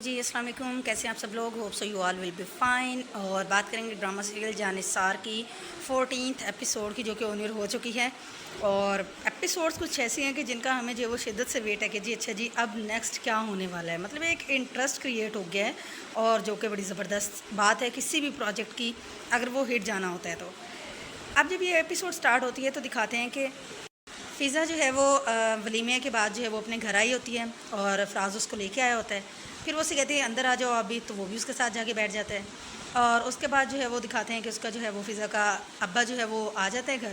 جی السلام علیکم، کیسے ہیں آپ سب لوگ؟ Hope so you all will be fine. اور بات کریں گے ڈرامہ سیریل جانثار کی 14th ایپیسوڈ کی، جو کہ آن ایئر ہو چکی ہے. اور ایپیسوڈس کچھ ایسی ہیں کہ جن کا ہمیں جو ہے وہ شدت سے ویٹ ہے کہ جی اچھا جی اب نیکسٹ کیا ہونے والا ہے. مطلب ایک انٹرسٹ کریٹ ہو گیا ہے، اور جو کہ بڑی زبردست بات ہے کسی بھی پروجیکٹ کی اگر وہ ہٹ جانا ہوتا ہے. تو اب جب یہ ایپیسوڈ سٹارٹ ہوتی ہے تو دکھاتے ہیں کہ فضا جو ہے وہ ولیمے کے بعد جو ہے وہ اپنے گھر آئی ہوتی ہے، اور فراز اس کو لے کے آیا ہوتا ہے. پھر وہ اسے کہتی ہے اندر آ جاؤ ابھی، تو وہ بھی اس کے ساتھ جا کے بیٹھ جاتا ہے. اور اس کے بعد جو ہے وہ دکھاتے ہیں کہ اس کا جو ہے وہ فضا کا ابا جو ہے وہ آ جاتا ہے گھر.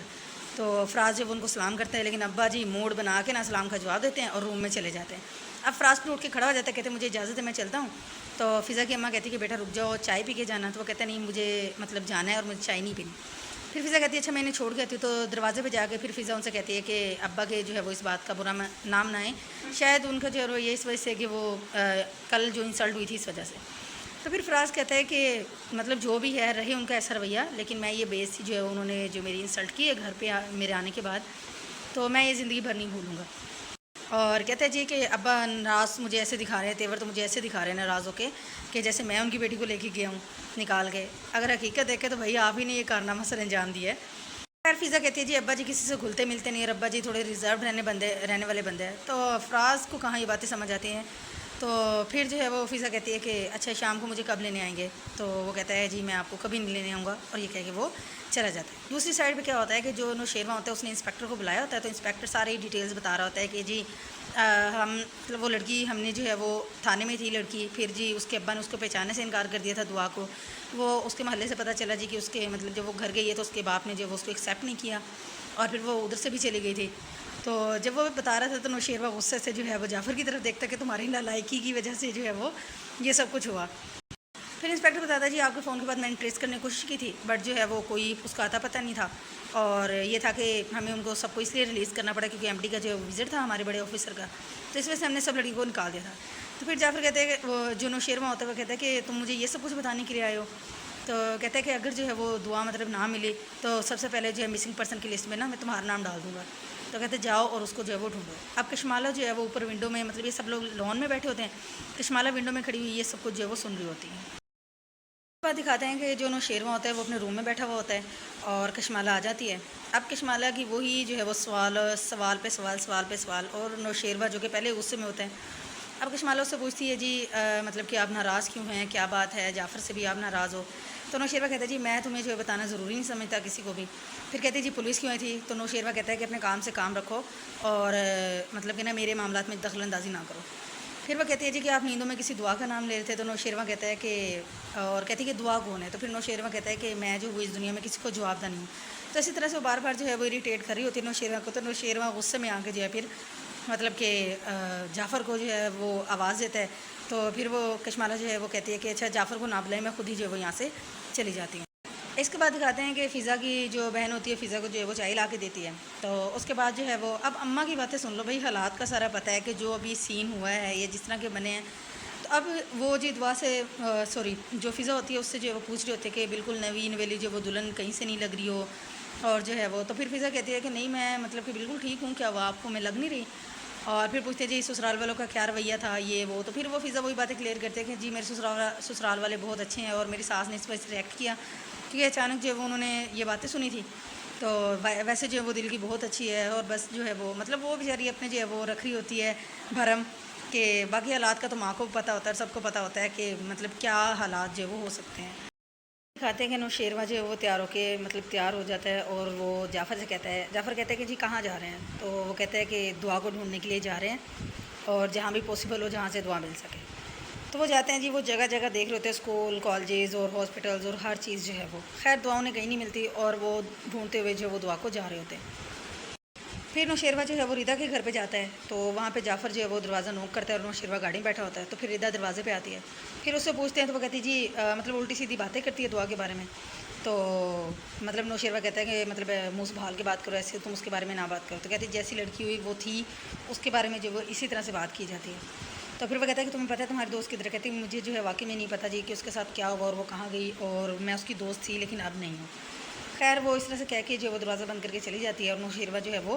تو فراز جب ان کو سلام کرتا ہے، لیکن ابا جی موڈ بنا کے نا سلام کا جواب دیتے ہیں اور روم میں چلے جاتے ہیں. اب فراز پھر اٹھ کے کھڑا ہو جاتا ہے، کہتے ہیں مجھے اجازت ہے میں چلتا ہوں. تو فضا کی اماں کہتی ہے کہ بیٹا رک جاؤ، چائے پی کے جانا. تو وہ کہتا ہے نہیں مجھے مطلب جانا ہے اور مجھے چائے نہیں پینی. پھر فضا کہتی ہے اچھا میں انہیں چھوڑ کے آتی ہوں. تو دروازے پہ جا کے پھر فضا ان سے کہتی ہے کہ ابا کے جو ہے وہ اس بات کا برا نام نہ آئے، شاید ان کا جو ہے وہ یہ اس وجہ سے کہ وہ کل جو انسلٹ ہوئی تھی اس وجہ سے. تو پھر فراز کہتا ہے کہ مطلب جو بھی ہے رہے ان کا ایسا رویہ، لیکن میں یہ بےعزتی جو ہے انہوں نے جو میری انسلٹ کی ہے گھر پہ میرے آنے کے بعد، تو میں یہ زندگی بھر نہیں بھولوں گا. اور کہتا ہے جی کہ ابا ناراض مجھے ایسے دکھا رہے ہیں، تیور تو مجھے ایسے دکھا رہے ہیں ناراض ہو کے کہ جیسے میں ان کی بیٹی کو لے کے گیا ہوں نکال کے. اگر حقیقت دیکھے تو بھائی آپ ہی نے یہ کارنامہ سر انجام دیا ہے. خیر فضا کہتی ہے جی ابا جی کسی سے گھلتے ملتے نہیں، اور ابا جی تھوڑے ریزرو رہنے والے بندے ہیں. تو فراز کو کہاں یہ باتیں سمجھ آتی ہیں. تو پھر جو ہے وہ فضا کہتی ہے کہ اچھا شام کو مجھے کب لینے آئیں گے. تو وہ کہتا ہے جی میں آپ کو کبھی نہیں لینے آؤں گا، اور یہ کہہ کے وہ چلا جاتا ہے. دوسری سائڈ پہ کیا ہوتا ہے کہ جو نوشیروان ہوتا ہے اس نے انسپیکٹر کو بلایا ہوتا ہے. تو انسپیکٹر ساری ڈیٹیلز بتا رہا ہوتا ہے کہ جی ہم مطلب وہ لڑکی ہم نے جو ہے وہ تھانے میں تھی لڑکی، پھر جی اس کے ابا نے اس کو پہچانے سے انکار کر دیا تھا دعا کو. وہ اس کے محلے سے پتہ چلا جی کہ اس کے مطلب جب وہ گھر گئی ہے تو اس کے باپ نے جو وہ اس کو ایکسیپٹ نہیں کیا، اور پھر وہ ادھر سے بھی چلی گئی تھی. تو جب وہ بتا رہا تھا تو نوشیروہ غصے سے جو ہے وہ جعفر کی طرف دیکھتا کہ تمہاری نالائکی کی وجہ سے جو ہے وہ یہ سب کچھ ہوا. پھر انسپیکٹر بتاتا ہے جی آپ کے فون کے بعد میں نے ٹریس کرنے کی کوشش کی تھی، بٹ جو ہے وہ کوئی اس کا آتا پتہ نہیں تھا. اور یہ تھا کہ ہمیں ان کو سب کو اس لیے ریلیز کرنا پڑا کیونکہ ایم ڈی کا جو وزٹ تھا ہمارے بڑے آفیسر کا، تو اس وجہ سے ہم نے سب لڑکی کو نکال دیا تھا. تو پھر جعفر کہتے ہیں کہ وہ جو نوشیروہ ہوتا ہے وہ کہتا ہے کہ تم مجھے یہ سب کچھ بتانے کے لیے آئے ہو. تو کہتا ہے کہ اگر جو ہے وہ دعا مطلب نہ ملی تو سب سے پہلے جو ہے مسنگ پرسن کی لسٹ میں نا میں تمہارا نام ڈال دوں گا. تو کہتے ہیں جاؤ اور اس کو جو ہے وہ ڈھونڈو. اب کشمالہ جو ہے وہ اوپر ونڈو میں، مطلب یہ سب لوگ لون میں بیٹھے ہوتے ہیں، کشمالہ ونڈو میں کھڑی ہوئی یہ سب کچھ جو ہے وہ سن رہی ہوتی ہیں. بات دکھاتے ہیں کہ جو نوشیروہ ہوتا ہے وہ اپنے روم میں بیٹھا ہوا ہوتا ہے، اور کشمالہ آ جاتی ہے. اب کشمالہ کی وہی جو ہے وہ سوال پہ سوال، اور نوشیروہ جو کہ پہلے غصے میں ہوتا ہے. اب کشمالہ اس سے پوچھتی ہے جی مطلب کہ آپ ناراض کیوں ہیں، کیا بات ہے، جعفر سے بھی آپ ناراض ہو. تو نوشیروہ کہتا ہے جی میں تمہیں جو ہے بتانا ضروری نہیں سمجھتا کسی کو بھی. پھر کہتی ہے جی پولیس کیوں آئی تھی. تو نوشیروہ کہتا ہے کہ اپنے کام سے کام رکھو، اور مطلب کہ نا میرے معاملات میں دخل اندازی نہ کرو. پھر وہ کہتی ہے جی کہ آپ نیندوں میں کسی دعا کا نام لے رہے تھے. تو نوشیروہ کہتا ہے کہ اور کہتی ہے کہ دعا کون ہے. تو پھر نوشیروہ کہتا ہے کہ میں جو ہوں اس دنیا میں کسی کو جواب دہ نہیں ہوں. تو اسی طرح سے وہ بار بار جو ہے وہ اریٹیٹ کر رہی ہوتی ہے نوشیروہ کو. تو نوشیروہ غصے میں آ کے جو ہے پھر مطلب کہ جعفر کو جو ہے وہ آواز دیتا ہے. تو پھر وہ کشمالہ جو ہے وہ کہتی ہے کہ اچھا جعفر کو نہ بلائیں، میں خود ہی جو ہے وہ یہاں سے چلی جاتی ہوں. اس کے بعد دکھاتے ہیں کہ فضا کی جو بہن ہوتی ہے فضا کو جو ہے وہ چائے لا کے دیتی ہے. تو اس کے بعد جو ہے وہ اب اماں کی باتیں سن لو بھائی، حالات کا سارا پتہ ہے کہ جو ابھی سین ہوا ہے یہ جس طرح کے بنے ہیں. تو اب وہ جی دعا سے جو فضا ہوتی ہے اس سے جو ہے وہ پوچھ رہے ہوتے ہیں کہ بالکل نوی نویلی جو وہ دلہن کہیں سے نہیں لگ رہی ہو. اور جو ہے وہ تو پھر فضا کہتی ہے کہ نہیں میں مطلب کہ بالکل ٹھیک ہوں، کیا وہ آپ کو میں لگ نہیں رہی. اور پھر پوچھتے جی سسرال والوں کا کیا رویہ تھا یہ وہ. تو پھر وہ فضا وہی باتیں کلیئر کرتے ہیں کہ جی میرے سسرال والے بہت اچھے ہیں، اور میری ساس نے اس وجہ سے ریئیکٹ کیا کیونکہ اچانک جو ہے وہ انہوں نے یہ باتیں سنی تھی. تو ویسے جو ہے وہ دل کی بہت اچھی ہے، اور بس جو ہے وہ مطلب وہ بیچاری اپنے جو ہے وہ رکھ رہی ہوتی ہے بھرم کہ باقی حالات کا تو ماں کو پتہ ہوتا ہے، سب کو پتہ ہوتا ہے کہ مطلب کیا حالات جو ہے وہ ہو سکتے ہیں. دکھاتے ہیں کہ نوشیروہ جو ہے وہ تیار ہو کے مطلب تیار ہو جاتا ہے، اور وہ جعفر سے کہتا ہے، جعفر کہتا ہے کہ جی کہاں جا رہے ہیں. تو وہ کہتا ہے کہ دعا کو ڈھونڈنے کے لیے جا رہے ہیں، اور جہاں بھی پاسبل ہو جہاں سے دعا مل سکے. تو وہ جاتے ہیں جی، وہ جگہ جگہ دیکھ رہے ہوتے ہیں، اسکول کالجز اور ہاسپٹلز اور ہر چیز جو ہے وہ. خیر دعا انہیں کہیں نہیں ملتی، اور وہ ڈھونڈتے ہوئے جو ہے وہ دعا کو جا رہے ہوتے ہیں. پھر نوشیروہ جو ہے وہ ریدا کے گھر پہ جاتا ہے. تو وہاں پہ جعفر جو ہے وہ دروازہ نوک کرتا ہے، اور نوشیروہ گاڑی میں بیٹھا ہوتا ہے. تو پھر ریدا دروازے پہ آتی ہے. پھر اس سے پوچھتے ہیں تو وہ کہتی ہے جی مطلب الٹی سیدھی باتیں کرتی ہے دعا کے بارے میں. تو مطلب نوشیروہ کہتا ہے کہ مطلب منہ سنبھال کے بات کرو، ایسے تم اس کے بارے میں نہ بات کرو. تو کہتی ہے جیسی لڑکی ہوئی وہ تھی، اس کے بارے میں جو وہ اسی طرح سے بات کی جاتی ہے. تو پھر وہ کہتا ہے کہ تمہیں پتہ ہے تمہاری دوست کدھر. کہتی ہے مجھے جو ہے واقعی میں نہیں پتہ جی کہ اس کے ساتھ کیا ہوا اور وہ کہاں گئی، اور میں اس کی دوست تھی لیکن اب نہیں ہوں. خیر وہ اس طرح سے کہہ کے جو وہ دروازہ بند کر کے چلی جاتی ہے، اور نوشیروہ جو ہے وہ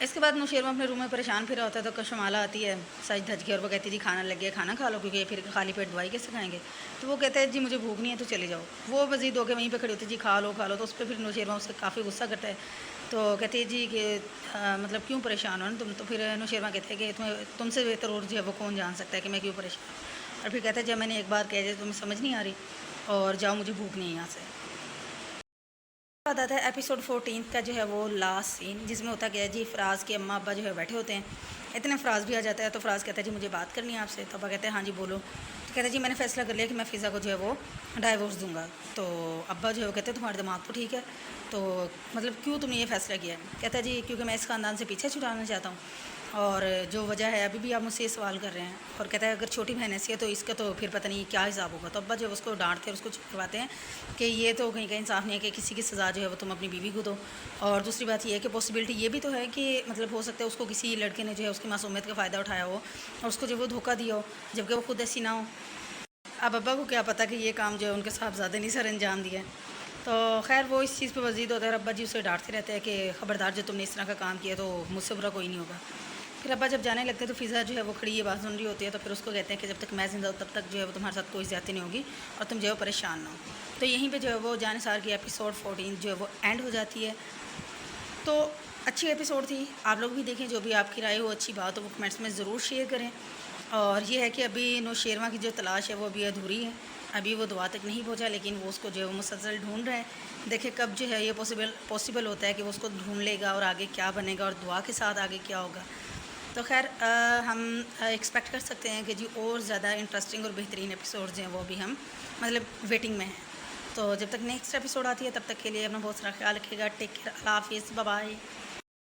اس کے بعد نوشیروان اپنے روم میں پریشان پھر ہوتا ہے تو کشمالا آتی ہے سج دھج کے اور وہ کہتی ہے جی کھانا لگ گیا کھانا کھا لو کیونکہ پھر خالی پیٹ دوائی کیسے کھائیں گے. تو وہ کہتے ہیں جی مجھے بھوک نہیں ہے تو چلے جاؤ. وہ مزید ہو کے وہیں پہ کھڑی ہوتی ہے جی کھا لو تو اس پہ پھر نوشیروان اس سے کافی غصہ کرتا ہے. تو کہتی ہے جی کہ مطلب کیوں پریشان ہو نا تم. تو پھر نوشیروان کہتے ہیں کہ تم سے بہتر اور جو ہے وہ کون جان سکتا ہے کہ میں کیوں پریشان ہوں. اور پھر کہتے ہیں جب میں نے ایک بار کہہ دیا تمہیں سمجھ نہیں آ رہی اور جاؤ مجھے بھوک نہیں ہے یہاں سے. بعد آتا ہے ایپیسوڈ 14 کا جو ہے وہ لاسٹ سین جس میں ہوتا گیا جی فراز کے اماں ابا جو ہے بیٹھے ہوتے ہیں. اتنے فراز بھی آ جاتا ہے تو فراز کہتا ہے جی مجھے بات کرنی ہے آپ سے. تو ابا کہتے ہیں ہاں جی بولو. تو کہتے ہیں جی میں نے فیصلہ کر لیا کہ میں فضا کو جو ہے وہ ڈائیورس دوں گا. تو ابا جو ہے وہ کہتے ہیں تمہارے دماغ تو ٹھیک ہے تو مطلب کیوں تم نے یہ فیصلہ کیا ہے. کہتا ہے جی کیونکہ میں اس خاندان سے پیچھے چھڑانا چاہتا ہوں اور جو وجہ ہے ابھی بھی آپ مجھ سے یہ سوال کر رہے ہیں. اور کہتا ہے اگر چھوٹی بہن ایسی ہے تو اس کا تو پھر پتہ نہیں کیا حساب ہوگا. تو ابا جو ہے اس کو ڈانٹتے ہیں اور اس کو چپ کرواتے ہیں کہ یہ تو کہیں کا انصاف نہیں ہے کہ کسی کی سزا جو ہے وہ تم اپنی بیوی کو دو. اور دوسری بات یہ ہے کہ پاسبلٹی یہ بھی تو ہے کہ مطلب ہو سکتا ہے اس کو کسی لڑکے نے جو ہے اس کی معصومیت کا فائدہ اٹھایا ہو اور اس کو جو وہ دھوکہ دیا ہو جبکہ وہ خود ایسی نہ ہو. اب ابا کو کیا پتہ کہ یہ کام جو ہے ان کے صاحبزادے نہیں سر انجام دیا ہے. تو خیر وہ اس چیز پہ مزید ہوتا ہے اور ابا جی اسے ڈانٹتے رہتے ہیں کہ خبردار جو تم نے اس طرح کا کام کیا تو مجھ سے برا کوئی نہیں ہوگا. پھر ابا جب جانے لگتے ہیں تو فضا جو ہے وہ کھڑی یہ بات سن رہی ہوتی ہے. تو پھر اس کو کہتے ہیں کہ جب تک میں زندہ ہوں تب تک جو ہے وہ تمہارے ساتھ کوئی زیادتی نہیں ہوگی اور تم جو ہے وہ پریشان نہ ہو. تو یہیں پہ جو ہے وہ جانثار کی ایپیسوڈ 14 جو ہے وہ اینڈ ہو جاتی ہے. تو اچھی ایپیسوڈ تھی. آپ لوگ بھی دیکھیں جو بھی آپ کی رائے ہو اچھی بات ہو وہ کمنٹس میں ضرور شیئر کریں. اور یہ ہے کہ ابھی نوشیروان کی جو تلاش ہے وہ ابھی ادھوری ہے. ابھی وہ دعا تک نہیں پہنچا لیکن وہ اس کو جو ہے وہ مسلسل ڈھونڈ رہے ہیں. دیکھیں کب جو ہے یہ پاسبل ہوتا ہے کہ وہ اس کو ڈھونڈ لے گا اور آگے کیا بنے گا اور دعا کے ساتھ آگے کیا ہوگا. تو خیر ہم ایکسپیکٹ کر سکتے ہیں کہ جی اور زیادہ انٹرسٹنگ اور بہترین ایپیسوڈز ہیں وہ بھی ہم مطلب ویٹنگ میں ہیں. تو جب تک نیکسٹ ایپیسوڈ آتی ہے تب تک کے لیے اپنا بہت سارا خیال رکھیے گا. Take care. اللہ حافظ. بائے.